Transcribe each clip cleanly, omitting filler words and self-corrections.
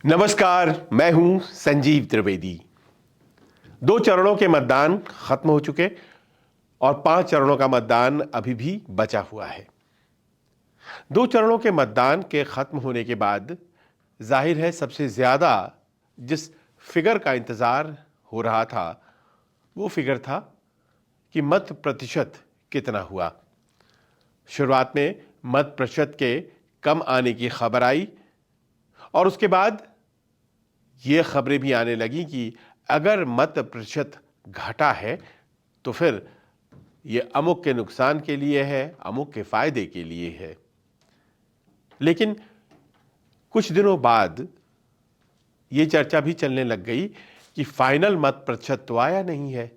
नमस्कार, मैं हूं संजीव त्रिवेदी। 2 चरणों के मतदान खत्म हो चुके और 5 चरणों का मतदान अभी भी बचा हुआ है। 2 चरणों के मतदान के खत्म होने के बाद जाहिर है सबसे ज्यादा जिस फिगर का इंतजार हो रहा था वो फिगर था कि मत प्रतिशत कितना हुआ। शुरुआत में मत प्रतिशत के कम आने की खबर आई और उसके बाद ये खबरें भी आने लगी कि अगर मत प्रतिशत घटा है तो फिर ये अमुक के नुकसान के लिए है, अमुक के फायदे के लिए है। लेकिन कुछ दिनों बाद ये चर्चा भी चलने लग गई कि फाइनल मत प्रतिशत तो आया नहीं है,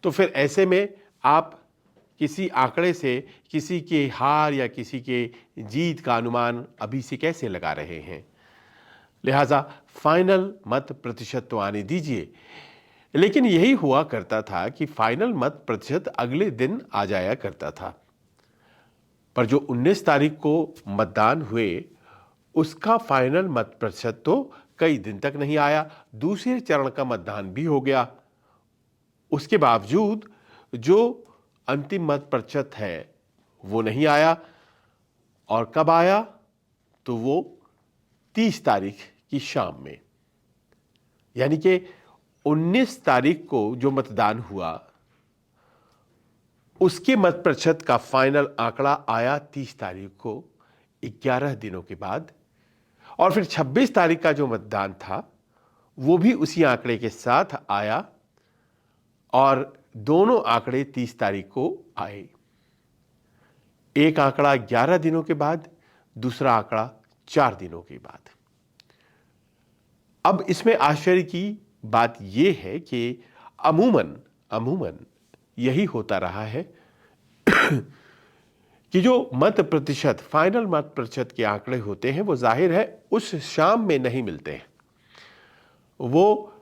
तो फिर ऐसे में आप किसी आंकड़े से किसी के हार या किसी के जीत का अनुमान अभी से कैसे लगा रहे हैं। लिहाजा फाइनल मत प्रतिशत तो आने दीजिए। लेकिन यही हुआ करता था कि फाइनल मत प्रतिशत अगले दिन आ जाया करता था, पर जो 19 तारीख को मतदान हुए उसका फाइनल मत प्रतिशत तो कई दिन तक नहीं आया। दूसरे चरण का मतदान भी हो गया, उसके बावजूद जो अंतिम मत प्रतिशत है वो नहीं आया। और कब आया? तो वो 30 तारीख की शाम में, यानी कि 19 तारीख को जो मतदान हुआ उसके मत प्रतिशत का फाइनल आंकड़ा आया 30 तारीख को, 11 दिनों के बाद। और फिर 26 तारीख का जो मतदान था वो भी उसी आंकड़े के साथ आया और दोनों आंकड़े 30 तारीख को आए। एक आंकड़ा 11 दिनों के बाद, दूसरा आंकड़ा 4 दिनों के बाद। अब इसमें आश्चर्य की बात यह है कि अमूमन यही होता रहा है कि जो मत प्रतिशत, फाइनल मत प्रतिशत के आंकड़े होते हैं वो जाहिर है उस शाम में नहीं मिलते हैं। वो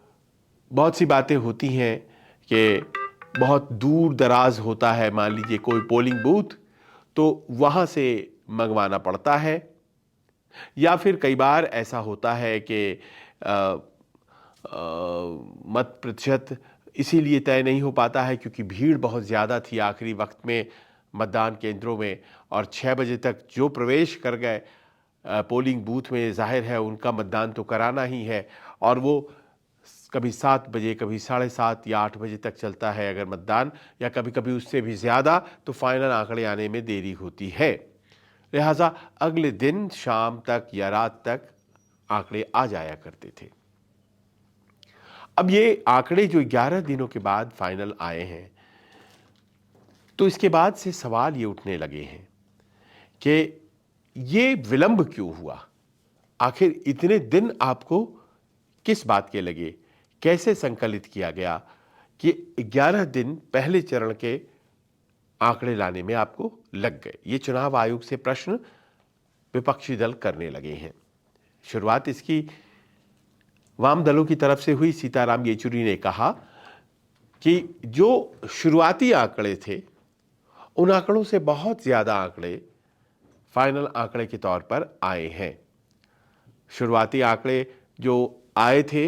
बहुत सी बातें होती हैं कि बहुत दूर दराज होता है, मान लीजिए कोई पोलिंग बूथ, तो वहां से मंगवाना पड़ता है। या फिर कई बार ऐसा होता है कि मत प्रतिशत इसीलिए तय नहीं हो पाता है क्योंकि भीड़ बहुत ज़्यादा थी आखिरी वक्त में मतदान केंद्रों में, और 6 बजे तक जो प्रवेश कर गए पोलिंग बूथ में, जाहिर है उनका मतदान तो कराना ही है। और वो कभी 7 बजे, कभी 7:30 या 8 बजे तक चलता है अगर मतदान, या कभी कभी उससे भी ज़्यादा, तो फाइनल आंकड़े आने में देरी होती है। लिहाजा अगले दिन शाम तक या रात तक आंकड़े आ जाया करते थे। अब ये आंकड़े जो 11 दिनों के बाद फाइनल आए हैं, तो इसके बाद से सवाल ये उठने लगे हैं कि ये विलंब क्यों हुआ? आखिर इतने दिन आपको किस बात के लगे? कैसे संकलित किया गया कि 11 दिन पहले चरण के आंकड़े लाने में आपको लग गए? ये चुनाव आयोग से प्रश्न विपक्षी दल करने लगे हैं। शुरुआत इसकी वाम दलों की तरफ से हुई। सीताराम येचुरी ने कहा कि जो शुरुआती आंकड़े थे उन आंकड़ों से बहुत ज्यादा आंकड़े फाइनल आंकड़े के तौर पर आए हैं। शुरुआती आंकड़े जो आए थे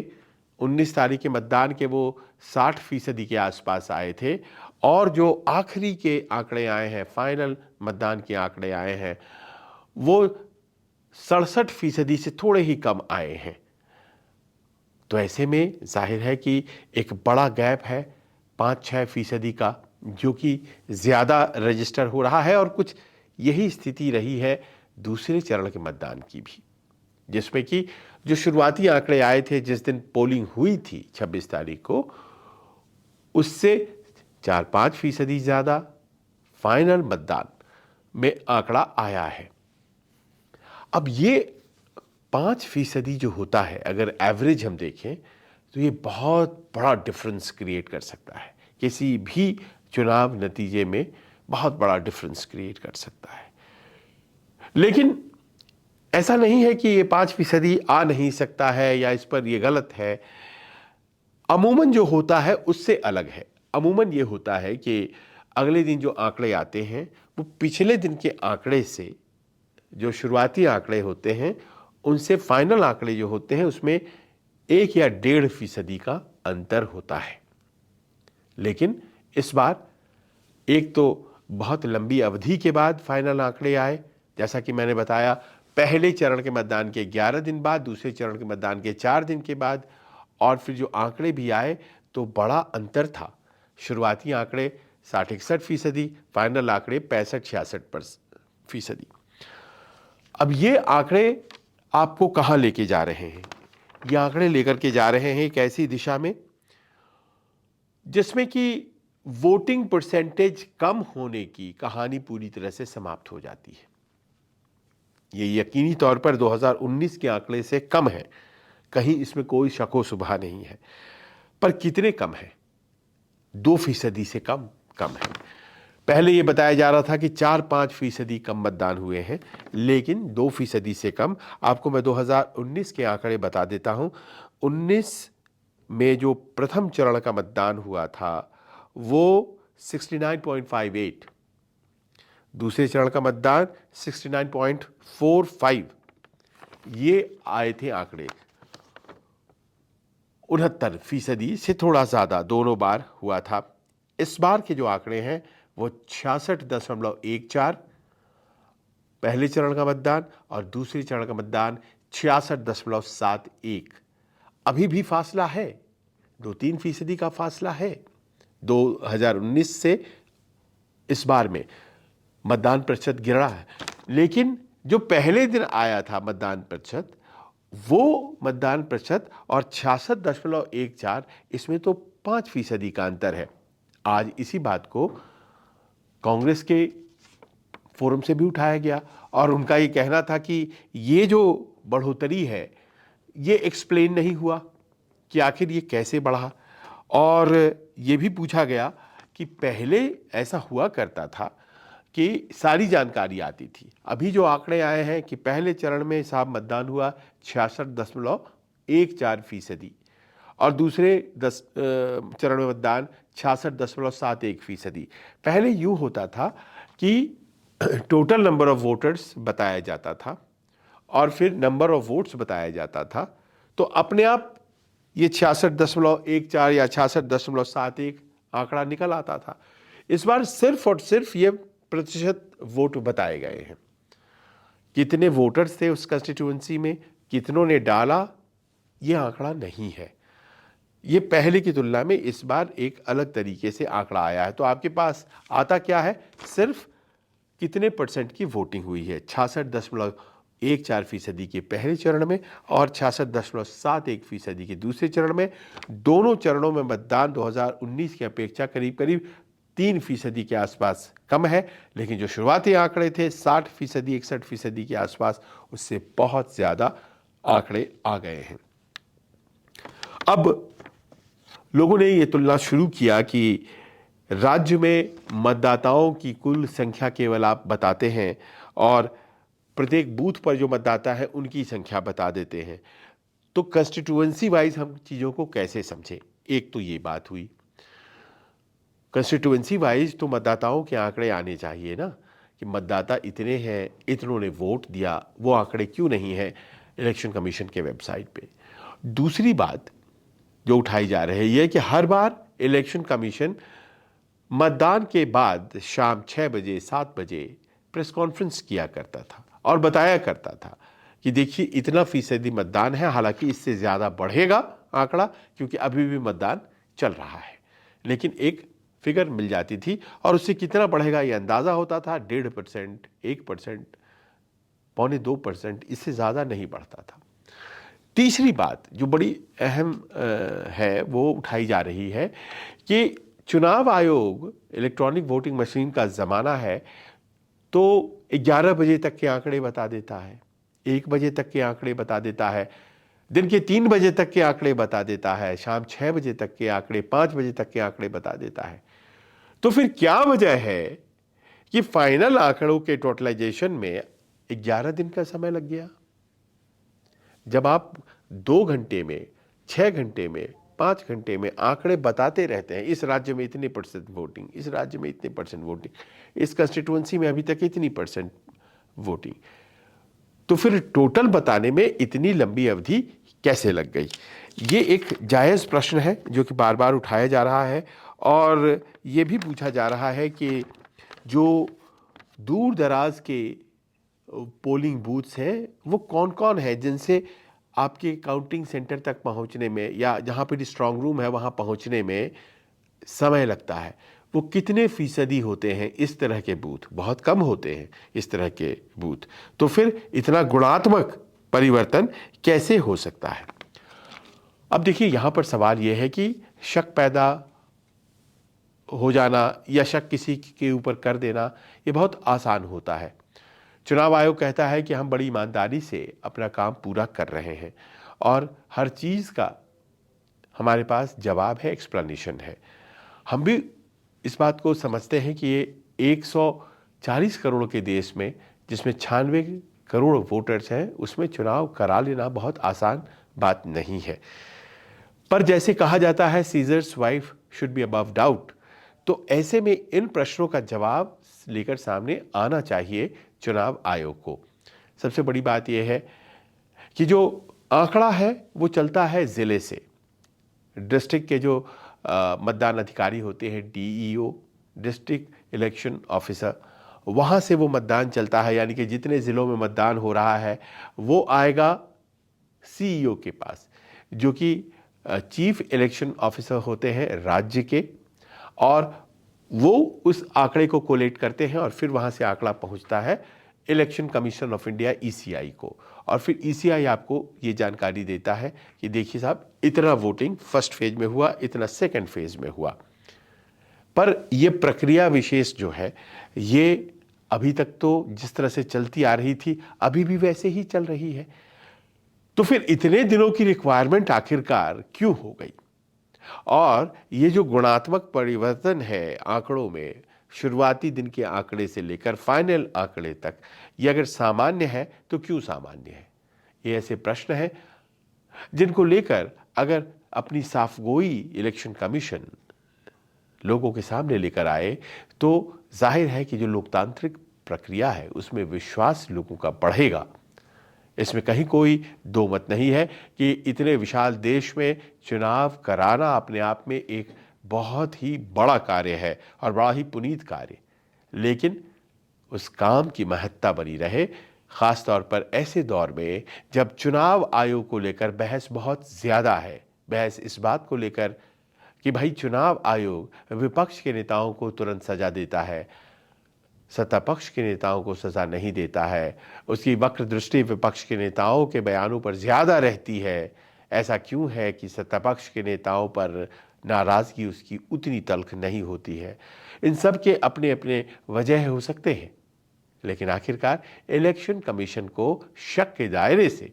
19 तारीख के मतदान के, वो 60% के आसपास आए थे, और जो आखिरी के आंकड़े आए हैं, फाइनल मतदान के आंकड़े आए हैं, वो 67% से थोड़े ही कम आए हैं। तो ऐसे में जाहिर है कि एक बड़ा गैप है 5-6% का, जो कि ज़्यादा रजिस्टर हो रहा है। और कुछ यही स्थिति रही है दूसरे चरण के मतदान की भी, जिसमें कि जो शुरुआती आंकड़े आए थे जिस दिन पोलिंग हुई थी 26 तारीख को, उससे 4-5% ज़्यादा फाइनल मतदान में आंकड़ा आया है। अब ये 5% जो होता है, अगर एवरेज हम देखें तो ये बहुत बड़ा डिफरेंस क्रिएट कर सकता है, किसी भी चुनाव नतीजे में बहुत बड़ा डिफरेंस क्रिएट कर सकता है। लेकिन ऐसा नहीं है कि ये 5% आ नहीं सकता है या इस पर ये गलत है। अमूमन जो होता है उससे अलग है। अमूमन ये होता है कि अगले दिन जो आंकड़े आते हैं वो पिछले दिन के आंकड़े से, जो शुरुआती आंकड़े होते हैं उनसे फाइनल आंकड़े जो होते हैं उसमें 1 या 1.5% का अंतर होता है। लेकिन इस बार एक तो बहुत लंबी अवधि के बाद फाइनल आंकड़े आए, जैसा कि मैंने बताया, पहले चरण के मतदान के 11 दिन बाद, दूसरे चरण के मतदान के 4 दिन के बाद, और फिर जो आंकड़े भी आए तो बड़ा अंतर था। शुरुआती आंकड़े 60-61%, फाइनल आंकड़े 65-66%। अब ये आंकड़े आपको कहाँ लेके जा रहे हैं? ये आंकड़े लेकर के जा रहे हैं एक ऐसी दिशा में जिसमें कि वोटिंग परसेंटेज कम होने की कहानी पूरी तरह से समाप्त हो जाती है। ये यकीनी तौर पर 2019 के आंकड़े से कम है, कहीं इसमें कोई शको शुबहा नहीं है। पर कितने कम है? 2% से कम है। पहले ये बताया जा रहा था कि 4-5% कम मतदान हुए हैं, लेकिन 2% से कम। आपको मैं 2019 के आंकड़े बता देता हूं। 19 में जो प्रथम चरण का मतदान हुआ था वो 69.58, दूसरे चरण का मतदान 69.45, ये आए थे आंकड़े। 69% से थोड़ा ज़्यादा दोनों बार हुआ था। इस बार के जो आंकड़े हैं वो 66.14 पहले चरण का मतदान और दूसरे चरण का मतदान 66.71। अभी भी फासला है, 2-3% का फासला है। 2019 से इस बार में मतदान प्रतिशत गिरा है, लेकिन जो पहले दिन आया था मतदान प्रतिशत, वो मतदान प्रतिशत और 66.14, इसमें तो 5% का अंतर है। आज इसी बात को कांग्रेस के फोरम से भी उठाया गया और उनका ये कहना था कि ये जो बढ़ोतरी है ये एक्सप्लेन नहीं हुआ कि आखिर ये कैसे बढ़ा। और ये भी पूछा गया कि पहले ऐसा हुआ करता था कि सारी जानकारी आती थी। अभी जो आंकड़े आए हैं कि पहले चरण में साहब मतदान हुआ 66.14% और दूसरे चरण में मतदान 66.71%। पहले यूँ होता था कि टोटल नंबर ऑफ वोटर्स बताया जाता था और फिर नंबर ऑफ वोट्स बताया जाता था, तो अपने आप ये 66.14 या 66.71 आंकड़ा निकल आता था। इस बार सिर्फ और सिर्फ ये प्रतिशत वोट बताए गए हैं। कितने वोटर्स थे उस कंस्टिट्यूएंसी में, कितनों ने डाला, ये आंकड़ा नहीं है। ये पहले की तुलना में इस बार एक अलग तरीके से आंकड़ा आया है। तो आपके पास आता क्या है, सिर्फ कितने परसेंट की वोटिंग हुई है, 66.14% के पहले चरण में और 66.71% के दूसरे चरण में। दोनों चरणों में मतदान 2019 की अपेक्षा करीब करीब 3% के आसपास कम है, लेकिन जो शुरुआती आंकड़े थे 60%, 61% के आसपास, उससे बहुत ज़्यादा आंकड़े आ गए हैं। अब लोगों ने ये तुलना शुरू किया कि राज्य में मतदाताओं की कुल संख्या केवल आप बताते हैं और प्रत्येक बूथ पर जो मतदाता है उनकी संख्या बता देते हैं, तो कंस्टिट्यूएंसी वाइज हम चीज़ों को कैसे समझें? एक तो ये बात हुई। कंस्टिट्यूएंसी वाइज तो मतदाताओं के आंकड़े आने चाहिए ना, कि मतदाता इतने हैं, इतनों ने वोट दिया। वो आंकड़े क्यों नहीं है इलेक्शन कमीशन के वेबसाइट पे? दूसरी बात जो उठाई जा रही है ये कि हर बार इलेक्शन कमीशन मतदान के बाद शाम 6 बजे 7 बजे प्रेस कॉन्फ्रेंस किया करता था और बताया करता था कि देखिए इतना फीसदी मतदान है। हालांकि इससे ज़्यादा बढ़ेगा आंकड़ा क्योंकि अभी भी मतदान चल रहा है, लेकिन एक फिगर मिल जाती थी और उससे कितना बढ़ेगा ये अंदाज़ा होता था। 1.5%, 1%, 1.25%, इससे ज़्यादा नहीं बढ़ता था। तीसरी बात जो बड़ी अहम है वो उठाई जा रही है कि चुनाव आयोग इलेक्ट्रॉनिक वोटिंग मशीन का ज़माना है, तो 11 बजे तक के आंकड़े बता देता है, 1 बजे तक के आंकड़े बता देता है, दिन के 3 बजे तक के आंकड़े बता देता है, शाम 6 बजे तक के आंकड़े, 5 बजे तक के आंकड़े बता देता है। तो फिर क्या वजह है कि फाइनल आंकड़ों के टोटलाइजेशन में 11 दिन का समय लग गया? जब आप 2 घंटे में, 6 घंटे में, 5 घंटे में आंकड़े बताते रहते हैं, इस राज्य में इतने % वोटिंग, इस राज्य में इतने % वोटिंग, इस कंस्टिट्यूएंसी में अभी तक इतनी % वोटिंग, तो फिर टोटल बताने में इतनी लंबी अवधि कैसे लग गई? ये एक जायज़ प्रश्न है जो कि बार बार उठाया जा रहा है, और ये भी पूछा जा रहा है कि जो दूर दराज के पोलिंग बूथ्स हैं वो कौन कौन है जिनसे आपके काउंटिंग सेंटर तक पहुंचने में या जहां पर स्ट्रांग रूम है वहां पहुंचने में समय लगता है, वो कितने फीसदी होते हैं इस तरह के बूथ? बहुत कम होते हैं इस तरह के बूथ। तो फिर इतना गुणात्मक परिवर्तन कैसे हो सकता है? अब देखिए, यहाँ पर सवाल यह है कि शक पैदा हो जाना या शक किसी के ऊपर कर देना ये बहुत आसान होता है। चुनाव आयोग कहता है कि हम बड़ी ईमानदारी से अपना काम पूरा कर रहे हैं और हर चीज़ का हमारे पास जवाब है, एक्सप्लेनेशन है। हम भी इस बात को समझते हैं कि ये 140 करोड़ के देश में, जिसमें 96 करोड़ वोटर्स हैं, उसमें चुनाव करा लेना बहुत आसान बात नहीं है। पर जैसे कहा जाता है, seizures wife should be above doubt, तो ऐसे में इन प्रश्नों का जवाब लेकर सामने आना चाहिए चुनाव आयोग को। सबसे बड़ी बात यह है कि जो आंकड़ा है वो चलता है ज़िले से। डिस्ट्रिक्ट के जो मतदान अधिकारी होते हैं, डीईओ, डिस्ट्रिक्ट इलेक्शन ऑफिसर, वहाँ से वो मतदान चलता है, यानी कि जितने ज़िलों में मतदान हो रहा है वो आएगा सीईओ के पास, जो कि चीफ इलेक्शन ऑफिसर होते हैं राज्य के, और वो उस आंकड़े को कोलेक्ट करते हैं और फिर वहाँ से आंकड़ा पहुँचता है election commission of India ECI को, और फिर ईसीआई आपको ये जानकारी देता है कि देखिए साहब, इतना वोटिंग फर्स्ट फेज में हुआ, इतना सेकंड फेज में हुआ। पर ये प्रक्रिया विशेष जो है ये अभी तक तो जिस तरह से चलती आ रही थी अभी भी वैसे ही चल रही है। तो फिर इतने दिनों की रिक्वायरमेंट आखिरकार क्यों हो गई? और ये जो गुणात्मक परिवर्तन है आंकड़ों में, शुरुआती दिन के आंकड़े से लेकर फाइनल आंकड़े तक, ये अगर सामान्य है तो क्यों सामान्य है? ये ऐसे प्रश्न हैं जिनको लेकर अगर अपनी साफगोई इलेक्शन कमीशन लोगों के सामने लेकर आए तो जाहिर है कि जो लोकतांत्रिक प्रक्रिया है उसमें विश्वास लोगों का बढ़ेगा। इसमें कहीं कोई दो मत नहीं है कि इतने विशाल देश में चुनाव कराना अपने आप में एक बहुत ही बड़ा कार्य है और बड़ा ही पुनीत कार्य, लेकिन उस काम की महत्ता बनी रहे, ख़ास तौर पर ऐसे दौर में जब चुनाव आयोग को लेकर बहस बहुत ज़्यादा है। बहस इस बात को लेकर कि भाई चुनाव आयोग विपक्ष के नेताओं को तुरंत सज़ा देता है, सत्ता पक्ष के नेताओं को सज़ा नहीं देता है, उसकी वक्र दृष्टि विपक्ष के नेताओं के बयानों पर ज़्यादा रहती है। ऐसा क्यों है कि सत्ता पक्ष के नेताओं पर नाराज़गी उसकी उतनी तल्ख नहीं होती है? इन सब के अपने अपने वजह हो सकते हैं, लेकिन आखिरकार इलेक्शन कमीशन को शक के दायरे से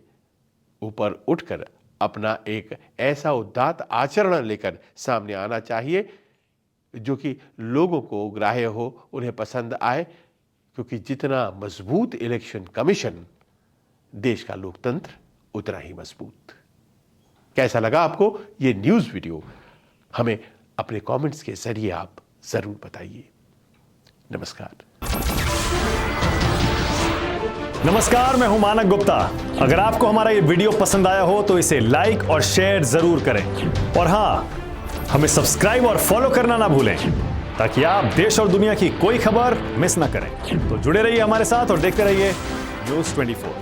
ऊपर उठकर अपना एक ऐसा उदात्त आचरण लेकर सामने आना चाहिए जो कि लोगों को ग्राह्य हो, उन्हें पसंद आए, क्योंकि जितना मजबूत इलेक्शन कमीशन, देश का लोकतंत्र उतना ही मजबूत। कैसा लगा आपको ये न्यूज़ वीडियो? हमें अपने कमेंट्स के जरिए आप जरूर बताइए। नमस्कार, मैं हूं मानक गुप्ता। अगर आपको हमारा ये वीडियो पसंद आया हो तो इसे लाइक और शेयर जरूर करें, और हां, हमें सब्सक्राइब और फॉलो करना ना भूलें ताकि आप देश और दुनिया की कोई खबर मिस ना करें। तो जुड़े रहिए हमारे साथ और देखते रहिए न्यूज़ 24।